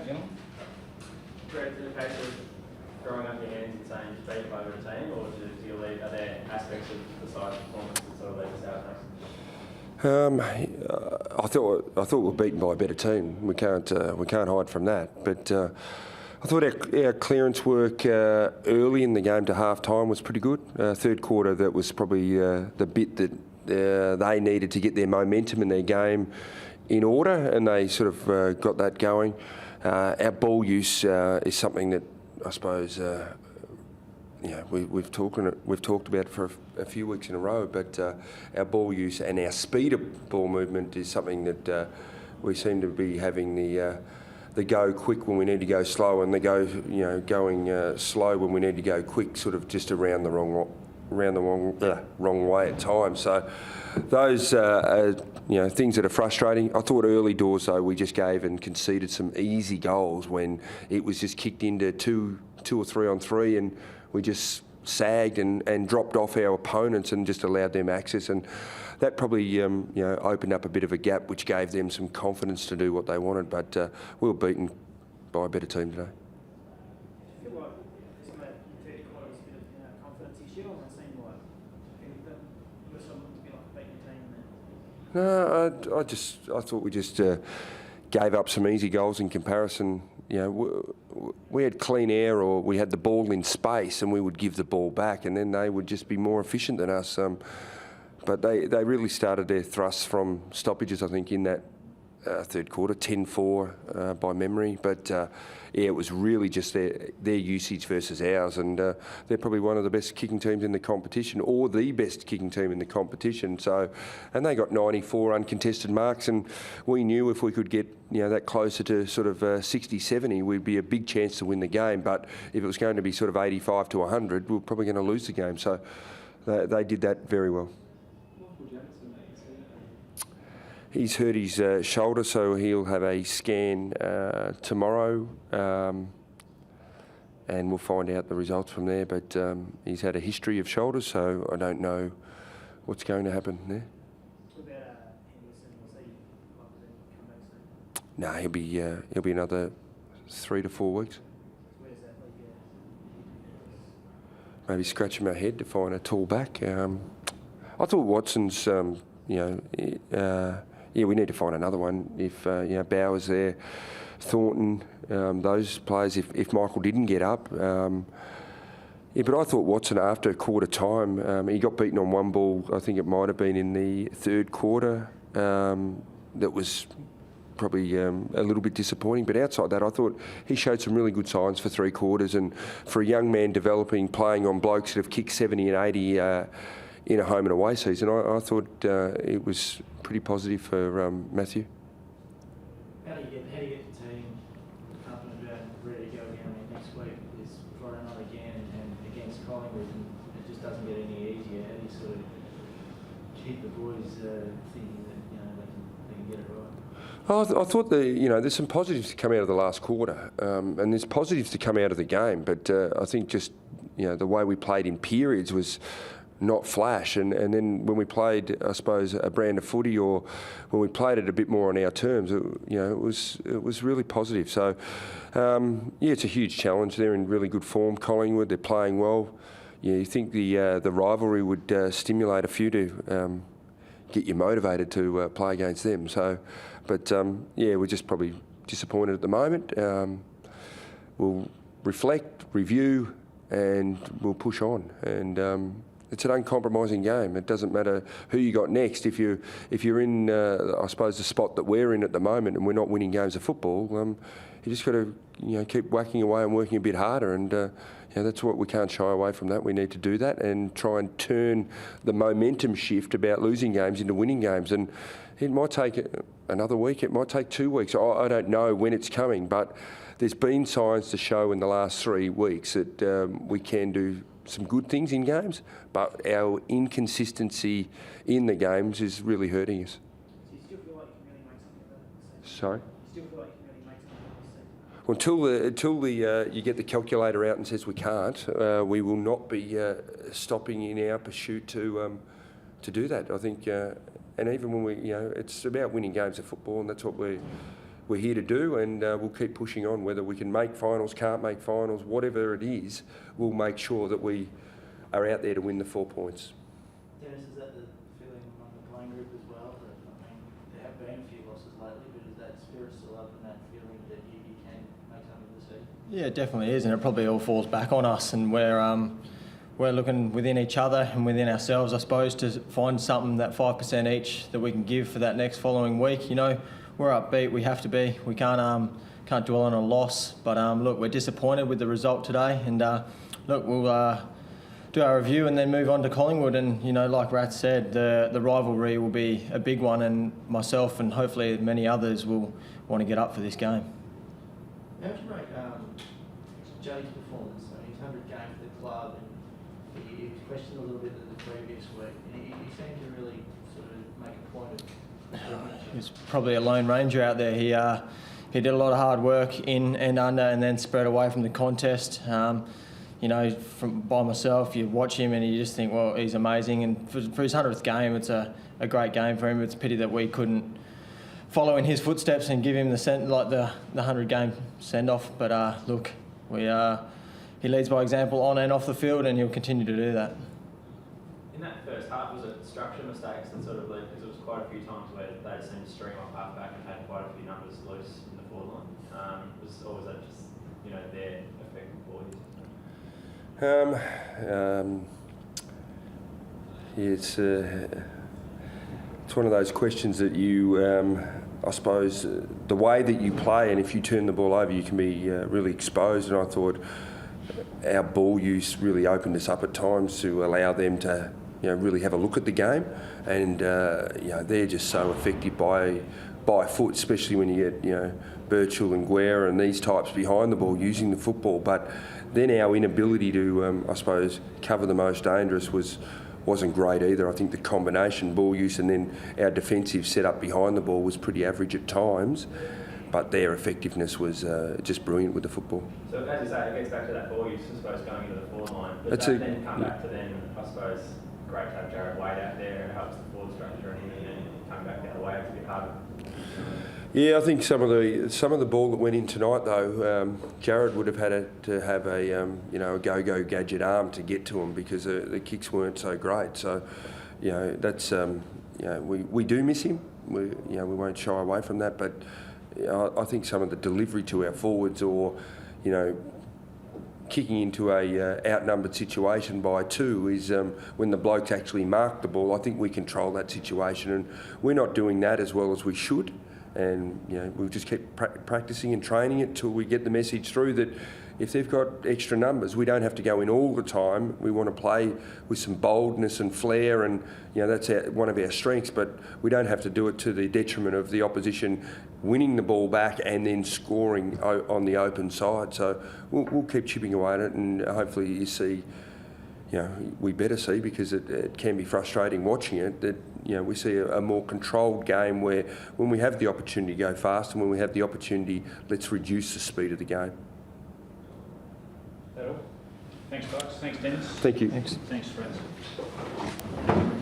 Young. Brett, is it a case of throwing up your hands and saying just beat by the team, or do you leave, are there aspects of the side performance that sort of leave us out there? I thought we were beaten by a better team. We can't hide from that. But I thought our clearance work early in the game to half time was pretty good. Third quarter, that was probably the bit that they needed to get their momentum in their game in order, and they sort of got that going. Our ball use is something that I suppose we've talked about for a few weeks in a row. But our ball use and our speed of ball movement is something that we seem to be having the go quick when we need to go slow, and the going slow when we need to go quick, sort of just around the wrong way at times. So those are things that are frustrating. I thought early doors though we just gave and conceded some easy goals when it was just kicked into two or 3 on 3, and we just sagged and dropped off our opponents and just allowed them access, and that probably opened up a bit of a gap which gave them some confidence to do what they wanted. But we were beaten by a better team today. No, I thought we just gave up some easy goals in comparison. We had clean air, or we had the ball in space, and we would give the ball back, and then they would just be more efficient than us. But they really started their thrusts from stoppages, I think, in that third quarter, 10-4 by memory. But it was really just their usage versus ours, and they're probably one of the best kicking teams in the competition, or the best kicking team in the competition. So, and they got 94 uncontested marks, and we knew if we could get that closer to sort of 60, 70, we'd be a big chance to win the game. But if it was going to be sort of 85 to 100, we were probably going to lose the game. So they did that very well. He's hurt his shoulder, so he'll have a scan tomorrow, and we'll find out the results from there. But he's had a history of shoulders, so I don't know what's going to happen there. No, he'll be another 3 to 4 weeks. Maybe scratching my head to find a tall back. I thought Watson's, we need to find another one. If Bauer's there, Thornton, those players. If Michael didn't get up, but I thought Watson after quarter time, he got beaten on one ball. I think it might have been in the third quarter. That was probably a little bit disappointing. But outside that, I thought he showed some really good signs for 3 quarters, and for a young man developing, playing on blokes that have kicked 70 and 80. In a home and away season, I thought it was pretty positive for Matthew. How do you get the team confident about ready to go again next week? It's Friday night again and against Collingwood, and it just doesn't get any easier. How do you sort of keep the boys thinking that they can get it right? I thought there's some positives to come out of the last quarter, and there's positives to come out of the game. But I think just the way we played in periods was not flash, and then when we played, I suppose, a brand of footy, or when we played it a bit more on our terms, it was really positive. So it's a huge challenge. They're in really good form. Collingwood, they're playing well. You think the rivalry would stimulate a few to get you motivated to play against them. So, but we're just probably disappointed at the moment. We'll reflect, review, and we'll push on. And it's an uncompromising game. It doesn't matter who you got next. If you're in, I suppose, the spot that we're in at the moment, and we're not winning games of football, you just got to keep whacking away and working a bit harder. And that's what we can't shy away from. That we need to do that and try and turn the momentum shift about losing games into winning games. And it might take another week. It might take 2 weeks. I don't know when it's coming, but there's been signs to show in the last 3 weeks that we can do some good things in games, but our inconsistency in the games is really hurting us. Do you still feel like you can really make something of that? Sorry? Do you still feel like you can really make something of that? Until you get the calculator out and says we can't, we will not be stopping in our pursuit to do that. I think, and even when it's about winning games of football, and that's what we're here to do, and we'll keep pushing on. Whether we can make finals, can't make finals, whatever it is, we'll make sure that we are out there to win the 4 points. Dennis, is that the feeling among the playing group as well? That, I mean, there have been a few losses lately, but is that spirit still up and that feeling that you can make something of the season? Yeah, it definitely is, and it probably all falls back on us, and we're looking within each other and within ourselves, I suppose, to find something, that 5% each that we can give for that next following week. You know, we're upbeat. We have to be. We can't dwell on a loss. But look, we're disappointed with the result today, and look, we'll do our review and then move on to Collingwood. And you know, like Rat said, the rivalry will be a big one, and myself and hopefully many others will want to get up for this game. How would you rate Jay's performance? I mean, his 100 game for the club, and he was questioned a little bit the previous week. And he seemed to really sort of make a point of. He's probably a lone ranger out there. He did a lot of hard work in and under, and then spread away from the contest. You know, by myself, you watch him and you just think, well, he's amazing. And for his 100th game, it's a great game for him. It's a pity that we couldn't follow in his footsteps and give him the 100 game send off. But look, he leads by example on and off the field, and he'll continue to do that. In that first half, was it structure mistakes that sort of led, because it was quite a few times where they seemed to stream off half back and had quite a few numbers loose in the forward line? Or was that just, you know, their effective ball use? It's one of those questions that you, I suppose, the way that you play, and if you turn the ball over, you can be really exposed. And I thought our ball use really opened us up at times to allow them to, you know, really have a look at the game. And you know, they're just so effective by foot, especially when you get, you know, Birchall and Guerra and these types behind the ball using the football. But then our inability to, I suppose, cover the most dangerous wasn't great either. I think the combination ball use and then our defensive setup behind the ball was pretty average at times, but their effectiveness was just brilliant with the football. So as you say, it gets back to that ball use, I suppose, going into the forward line. Does that then come back to then, I suppose, great to have Jared Wade out there, it helps the forward structure, and then coming back the other way, it's a bit harder. Yeah, I think some of the ball that went in tonight, though, Jared would have had to have a you know, a go-go gadget arm to get to him because the kicks weren't so great. So, you know, that's you know, we do miss him. We won't shy away from that. But you know, I think some of the delivery to our forwards, or you know, kicking into a outnumbered situation by two, is when the blokes actually mark the ball. I think we control that situation, and we're not doing that as well as we should. And you know, we'll just keep practicing and training it till we get the message through that if they've got extra numbers, we don't have to go in all the time. We want to play with some boldness and flair, and you know, that's one of our strengths. But we don't have to do it to the detriment of the opposition winning the ball back and then scoring on the open side. So we'll keep chipping away at it, and hopefully you see. You know, we better see, because it can be frustrating watching it, that you know, we see a more controlled game where when we have the opportunity to go fast and when we have the opportunity, let's reduce the speed of the game. That all? Thanks, guys. Thanks, Dennis. Thank you. Thanks. Thanks, Fred.